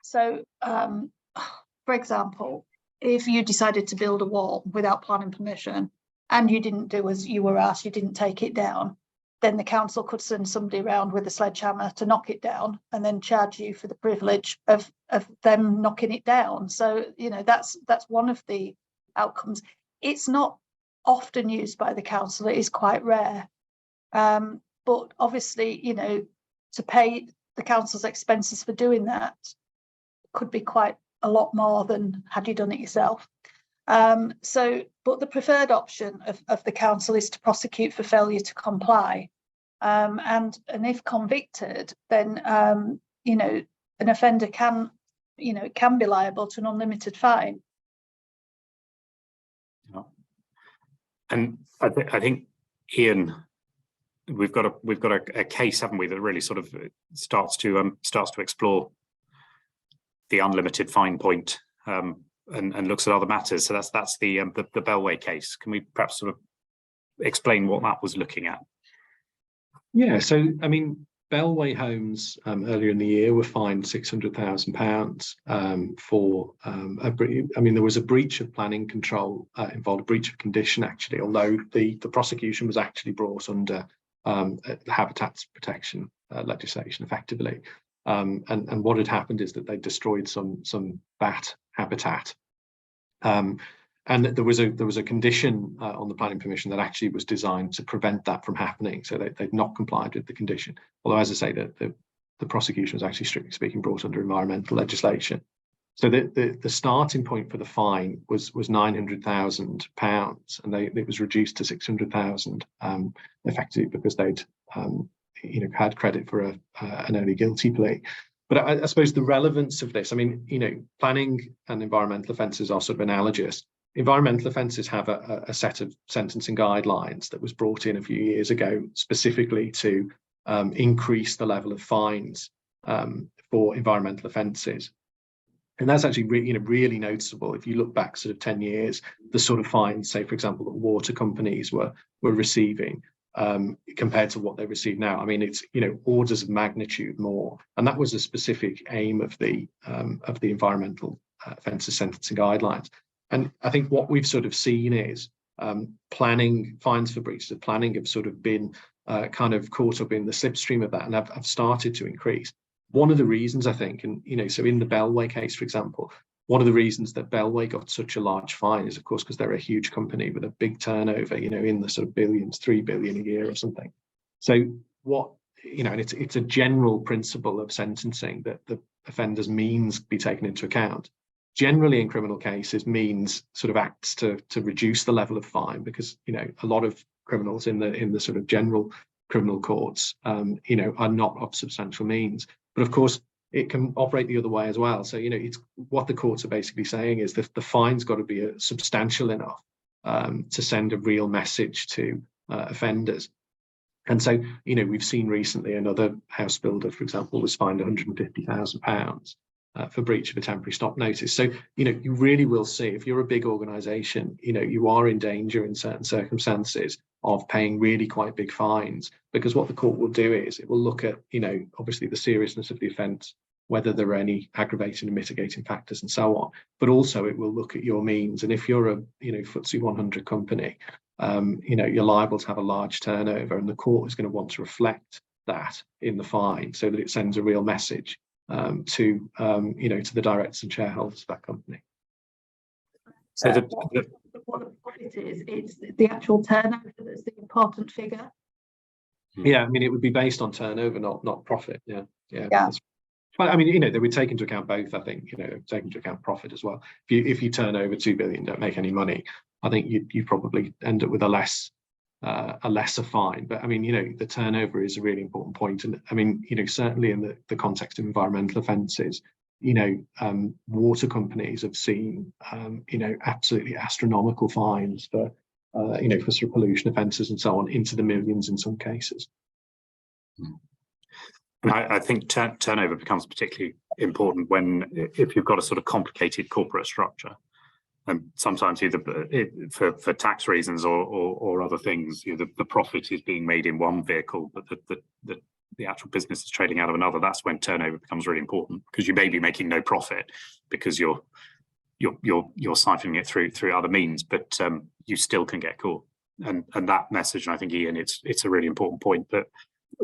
So, for example, if you decided to build a wall without planning permission and you didn't do as you were asked, you didn't take it down, then the council could send somebody around with a sledgehammer to knock it down and then charge you for the privilege of them knocking it down. So, that's one of the outcomes. It's not often used by the council. It is quite rare. But obviously, to pay the council's expenses for doing that could be quite a lot more than had you done it yourself. But the preferred option of the council is to prosecute for failure to comply. And if convicted, then, an offender can be liable to an unlimited fine. And I think, Ian, we've got a case, haven't we, that really sort of starts to explore the unlimited fine point and looks at other matters. So that's the Bellway case. Can we perhaps sort of explain what that was looking at? Yeah, so Bellway Homes earlier in the year were fined £600,000 for there was a breach of planning control involved, a breach of condition actually, although the prosecution was actually brought under habitat protection legislation effectively. And what had happened is that they destroyed some bat habitat. And there was a condition on the planning permission that actually was designed to prevent that from happening. So they'd not complied with the condition. Although, as I say, the prosecution was actually, strictly speaking, brought under environmental legislation. So the starting point for the fine was £900,000, and it was reduced to 600,000 effectively because they'd had credit for an early guilty plea. But I suppose the relevance of this, I mean, planning and environmental offences are sort of analogous. Environmental offences have a set of sentencing guidelines that was brought in a few years ago specifically to increase the level of fines for environmental offences. And that's actually really noticeable. If you look back sort of 10 years, the sort of fines, say, for example, that water companies were receiving compared to what they receive now. I mean, it's orders of magnitude more. And that was a specific aim of the environmental offences sentencing guidelines. And I think what we've sort of seen is planning fines for breaches of planning have sort of been kind of caught up in the slipstream of that and have started to increase. One of the reasons, I think, and so in the Bellway case, for example, one of the reasons that Bellway got such a large fine is, of course, because they're a huge company with a big turnover, in the sort of billions, 3 billion a year or something. So what, and it's a general principle of sentencing that the offender's means be taken into account. Generally, in criminal cases, means sort of acts to reduce the level of fine because, a lot of criminals in the sort of general criminal courts, are not of substantial means. But of course, it can operate the other way as well. So, it's what the courts are basically saying is that the fine's got to be substantial enough to send a real message to offenders. And so, we've seen recently another house builder, for example, was fined £150,000 for breach of a temporary stop notice. So, you really will see, if you're a big organisation, you are in danger in certain circumstances of paying really quite big fines, because what the court will do is it will look at, obviously the seriousness of the offence, whether there are any aggravating and mitigating factors and so on, but also it will look at your means. And if you're a, FTSE 100 company, you're liable to have a large turnover, and the court is going to want to reflect that in the fine so that it sends a real message to the directors and shareholders of that company. So what the point is, it's the actual turnover that's the important figure. Yeah, I mean, it would be based on turnover, not profit. Yeah. Well, I mean, they would take into account both. I think, take into account profit as well. If you turn over 2 billion, don't make any money, I think you probably end up with a lesser fine. But I mean, the turnover is a really important point. And I mean, certainly in the context of environmental offences, water companies have seen, absolutely astronomical fines for sort of pollution offences and so on, into the millions in some cases. And I think turnover becomes particularly important if you've got a sort of complicated corporate structure. And sometimes either for tax reasons or other things, the profit is being made in one vehicle, but the actual business is trading out of another. That's when turnover becomes really important, because you may be making no profit because you're siphoning it through other means, but you still can get caught. And that message, and I think, Ian, it's a really important point, that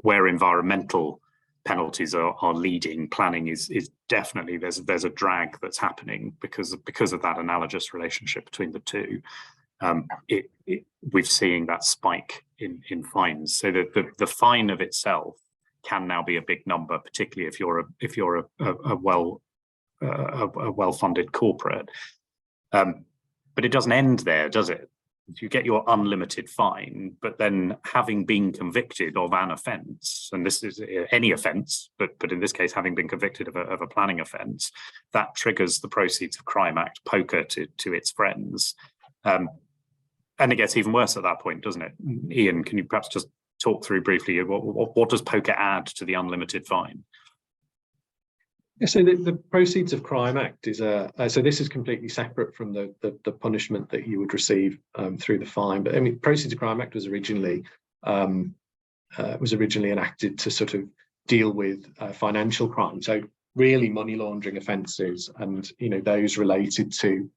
where environmental penalties are leading, planning is definitely, there's a drag that's happening because of that analogous relationship between the two. We've seen that spike in fines, so that the fine of itself can now be a big number, particularly if you're a well-funded corporate. But it doesn't end there, does it? You get your unlimited fine, but then having been convicted of an offence, and this is any offence, but in this case, having been convicted of a planning offence, that triggers the Proceeds of Crime Act poker to its friends. And it gets even worse at that point, doesn't it? Ian, can you perhaps just talk through briefly what does poker add to the unlimited fine? Yeah, so the Proceeds of Crime Act is so this is completely separate from the punishment that you would receive through the fine. But I mean, Proceeds of Crime Act was originally enacted to sort of deal with financial crime, so really money laundering offences, and those related to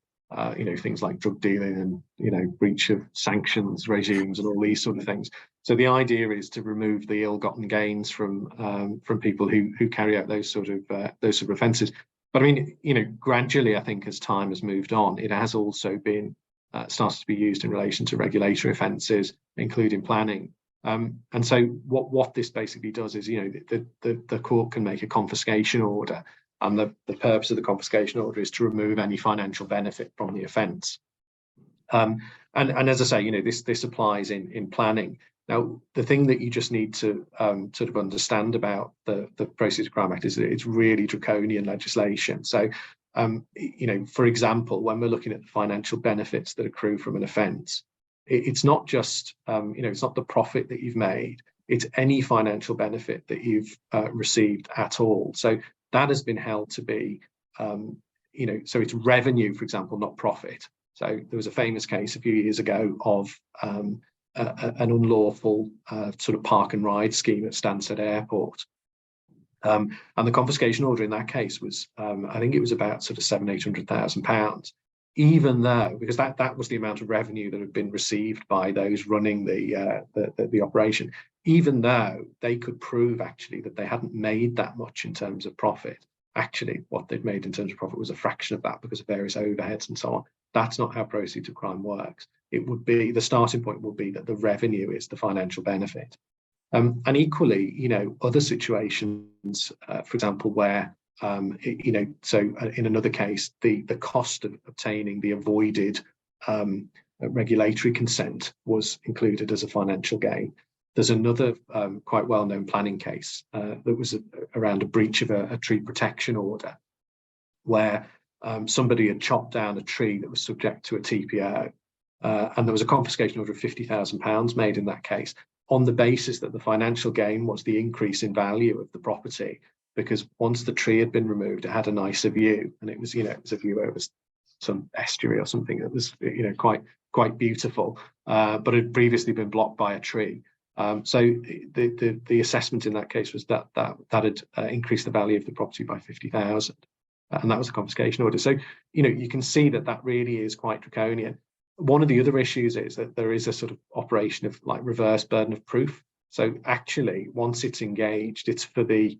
things like drug dealing and breach of sanctions regimes and all these sort of things. So the idea is to remove the ill-gotten gains from people who carry out those sort of offences. But I mean, you know, gradually, I think as time has moved on, it has also been started to be used in relation to regulatory offences, including planning. And so what this basically does is, you know, the court can make a confiscation order, and the purpose of the confiscation order is to remove any financial benefit from the offence. And as I say, you know, this applies in planning. Now, the thing that you just need to sort of understand about the Proceeds of Crime Act is that it's really draconian legislation. So, you know, for example, when we're looking at the financial benefits that accrue from an offence, it's not just, you know, it's not the profit that you've made, it's any financial benefit that you've received at all. So that has been held to be, you know, so it's revenue, for example, not profit. So there was a famous case a few years ago of an unlawful sort of park and ride scheme at Stansted Airport. And the confiscation order in that case was, I think it was about sort of £700,000-800,000, even though, because that was the amount of revenue that had been received by those running the operation, even though they could prove actually that they hadn't made that much in terms of profit. Actually, what they'd made in terms of profit was a fraction of that because of various overheads and so on. That's not how proceeds of crime works. It would be, the starting point would be that the revenue is the financial benefit. And equally, you know, other situations, for example, where, you know, so in another case, the cost of obtaining the avoided regulatory consent was included as a financial gain. There's another quite well-known planning case that was around a breach of a tree protection order, where somebody had chopped down a tree that was subject to a TPO, and there was a confiscation order of £50,000 made in that case, on the basis that the financial gain was the increase in value of the property, because once the tree had been removed, it had a nicer view, and it was, you know, it was a view over some estuary or something that was, you know, quite beautiful, but had previously been blocked by a tree. So the assessment in that case was that had increased the value of the property by 50,000, and that was a confiscation order. So, you know, you can see that really is quite draconian. One of the other issues is that there is a sort of operation of like reverse burden of proof. So actually, once it's engaged, it's for the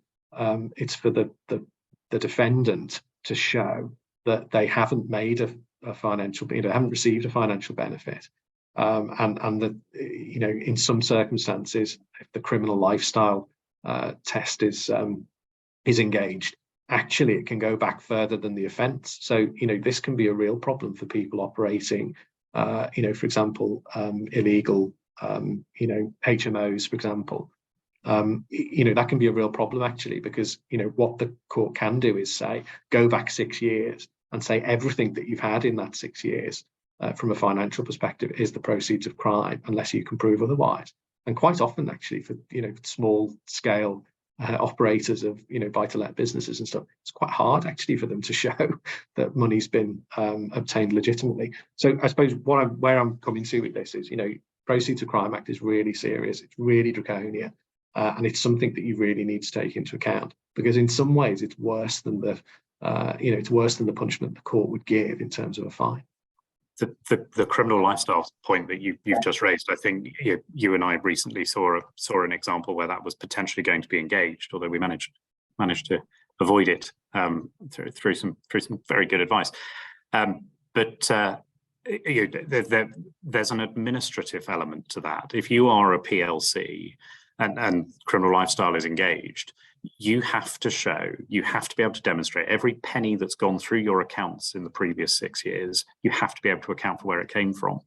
defendant to show that they haven't made a financial, you know, haven't received a financial benefit. And that, you know, in some circumstances, if the criminal lifestyle test is engaged, actually it can go back further than the offence. So, you know, this can be a real problem for people operating, you know, for example, illegal, you know, HMOs, for example. You know, that can be a real problem actually, because, you know, what the court can do is say, go back 6 years and say everything that you've had in that 6 years from a financial perspective is the proceeds of crime, unless you can prove otherwise. And quite often, actually, for, you know, small scale operators of, you know, buy-to-let businesses and stuff, it's quite hard actually for them to show that money's been obtained legitimately. So I suppose where I'm coming to with this is, you know, Proceeds of Crime Act is really serious. It's really draconian, and it's something that you really need to take into account, because in some ways it's worse than the, you know, it's worse than the punishment the court would give in terms of a fine. The criminal lifestyle point that you've just raised, I think you and I recently saw an example where that was potentially going to be engaged, although we managed to avoid it through some very good advice. But you know, there's an administrative element to that. If you are a PLC and criminal lifestyle is engaged, you have to be able to demonstrate every penny that's gone through your accounts in the previous 6 years. You have to be able to account for where it came from.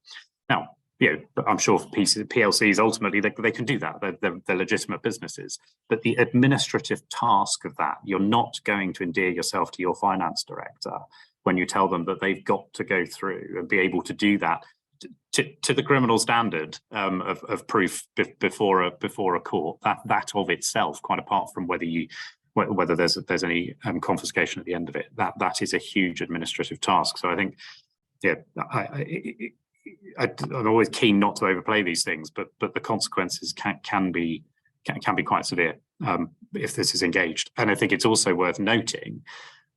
Now, you know, I'm sure for PLCs, ultimately, they can do that. They're legitimate businesses. But the administrative task of that, you're not going to endear yourself to your finance director when you tell them that they've got to go through and be able to do that to the criminal standard of proof before a court. That of itself, quite apart from whether there's any confiscation at the end of it, that is a huge administrative task. So I think, yeah, I'm always keen not to overplay these things, but the consequences can be quite severe if this is engaged. And I think it's also worth noting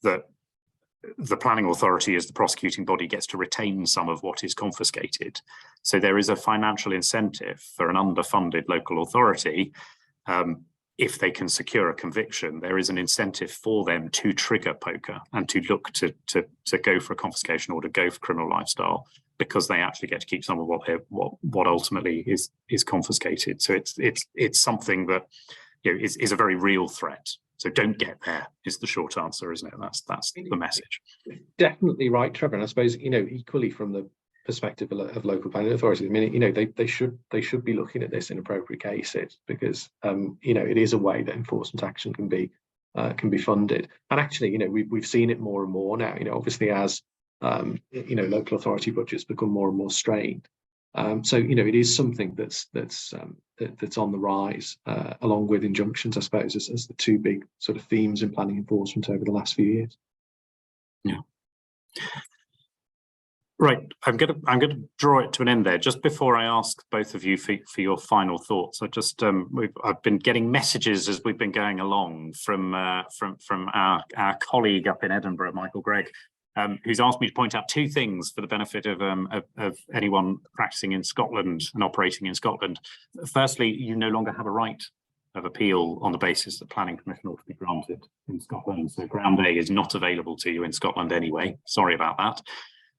that the planning authority, as the prosecuting body, gets to retain some of what is confiscated. So there is a financial incentive for an underfunded local authority. If they can secure a conviction, there is an incentive for them to trigger poker and to look to go for a confiscation order, go for criminal lifestyle, because they actually get to keep some of what ultimately is confiscated. So it's something that, you know, is a very real threat. So don't get there is the short answer, isn't it? That's the message. Definitely right, Trevor. And I suppose, you know, equally from the perspective of local planning authorities, I mean, you know, they should be looking at this in appropriate cases, because you know, it is a way that enforcement action can be funded. And actually, you know, we've seen it more and more now. You know, obviously as you know, local authority budgets become more and more strained. So, you know, it is something that's on the rise, along with injunctions, I suppose, as the two big sort of themes in planning enforcement over the last few years. Yeah. Right, I'm going to draw it to an end there. Just before I ask both of you for your final thoughts, I've been getting messages as we've been going along from our colleague up in Edinburgh, Michael Gregg, who's asked me to point out two things for the benefit of anyone practicing in Scotland and operating in Scotland. Firstly, you no longer have a right of appeal on the basis that planning permission ought to be granted in Scotland. So Ground A is not available to you in Scotland anyway. Sorry about that.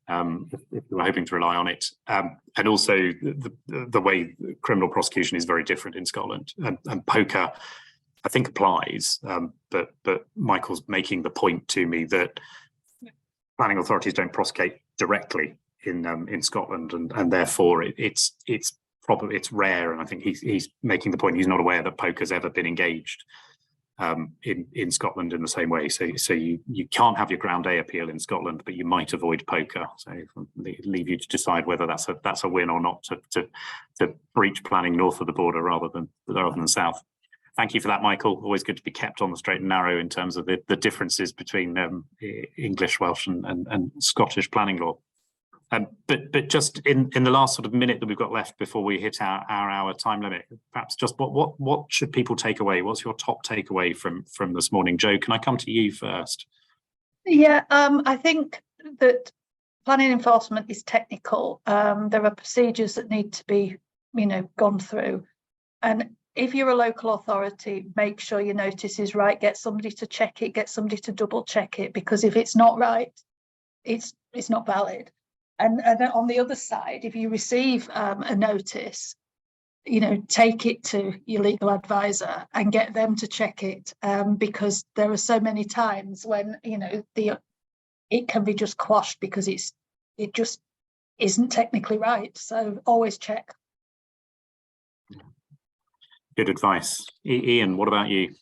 If you were hoping to rely on it. And also the way criminal prosecution is very different in Scotland, and poker, I think, applies. But Michael's making the point to me that planning authorities don't prosecute directly in Scotland, and therefore it's rare. And I think he's making the point he's not aware that poker's ever been engaged in Scotland in the same way. So you can't have your Ground A appeal in Scotland, but you might avoid poker. So leave you to decide whether that's a win or not to breach planning north of the border rather than south. Thank you for that, Michael. Always good to be kept on the straight and narrow in terms of the differences between English, Welsh and Scottish planning law. But just in the last sort of minute that we've got left before we hit our hour time limit, perhaps just what should people take away? What's your top takeaway from this morning? Jo, can I come to you first? Yeah, I think that planning enforcement is technical. There are procedures that need to be, you know, gone through. And if you're a local authority, make sure your notice is right. Get somebody to check it. Get somebody to double check it, because if it's not right, it's not valid. And on the other side, if you receive a notice, you know, take it to your legal advisor and get them to check it, because there are so many times when, you know, it can be just quashed because it just isn't technically right. So always check. Good advice. Ian, what about you?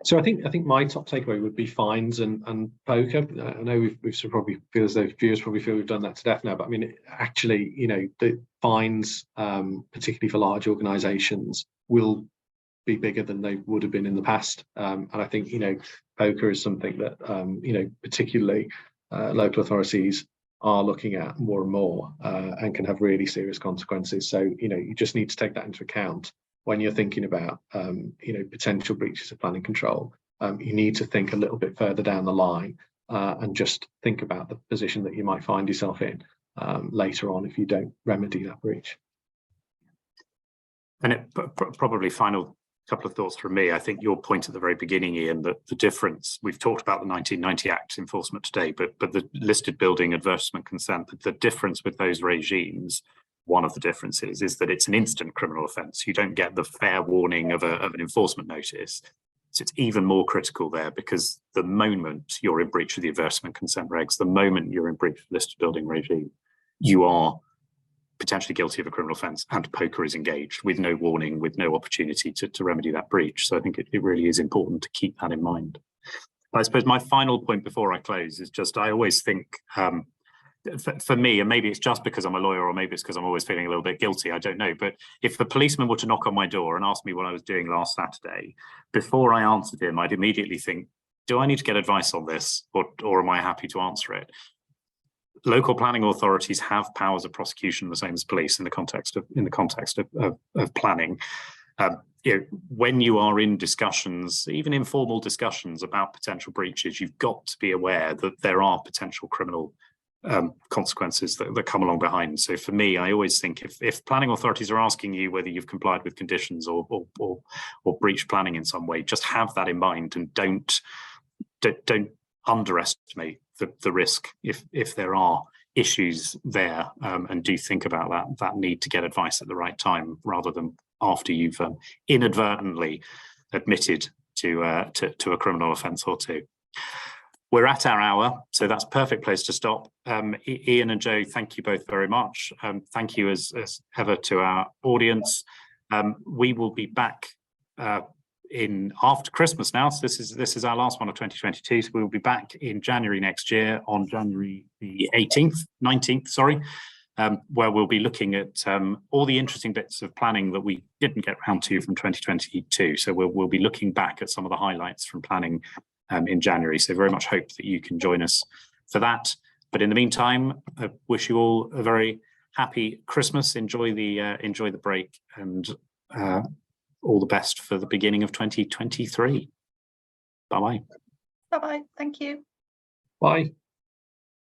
So I think my top takeaway would be fines and poker. I know we've sort of probably feel as though viewers probably feel we've done that to death now, but I mean, actually, you know, the fines, particularly for large organisations, will be bigger than they would have been in the past. And I think, you know, poker is something that you know, particularly local authorities are looking at more and more, and can have really serious consequences. So, you know, you just need to take that into account when you're thinking about, you know, potential breaches of planning control. You need to think a little bit further down the line, and just think about the position that you might find yourself in later on if you don't remedy that breach. And probably final couple of thoughts from me. I think your point at the very beginning, Ian, that the difference, we've talked about the 1990 Act enforcement today, but the listed building advertisement consent, the difference with those regimes, one of the differences is that it's an instant criminal offence. You don't get the fair warning of an enforcement notice. So it's even more critical there, because the moment you're in breach of the advertisement consent regs, the moment you're in breach of the listed building regime, you are potentially guilty of a criminal offence, and poker is engaged with no warning, with no opportunity to remedy that breach. So I think it really is important to keep that in mind. But I suppose my final point before I close is just, I always think, for me, and maybe it's just because I'm a lawyer, or maybe it's because I'm always feeling a little bit guilty, I don't know, but if the policeman were to knock on my door and ask me what I was doing last Saturday, before I answered him, I'd immediately think, do I need to get advice on this, or am I happy to answer it? Local planning authorities have powers of prosecution the same as police in the context of planning. when you are in discussions, even informal discussions about potential breaches, you've got to be aware that there are potential criminal consequences that come along behind. So for me, I always think if planning authorities are asking you whether you've complied with conditions or breached planning in some way, just have that in mind and don't underestimate the risk if there are issues there, and do think about that need to get advice at the right time rather than after you've inadvertently admitted to a criminal offence or two. We're at our hour, so that's a perfect place to stop. Ian and Joe, thank you both very much. Thank you as ever to our audience. We will be back in after Christmas now. So this is our last one of 2022. So we will be back in January next year, on January the 19th, sorry, where we'll be looking at all the interesting bits of planning that we didn't get round to from 2022. So we'll be looking back at some of the highlights from planning in January. So very much hope that you can join us for that. But in the meantime, I wish you all a very happy Christmas. Enjoy the break, and all the best for the beginning of 2023. Bye-bye. Bye-bye. Thank you. Bye.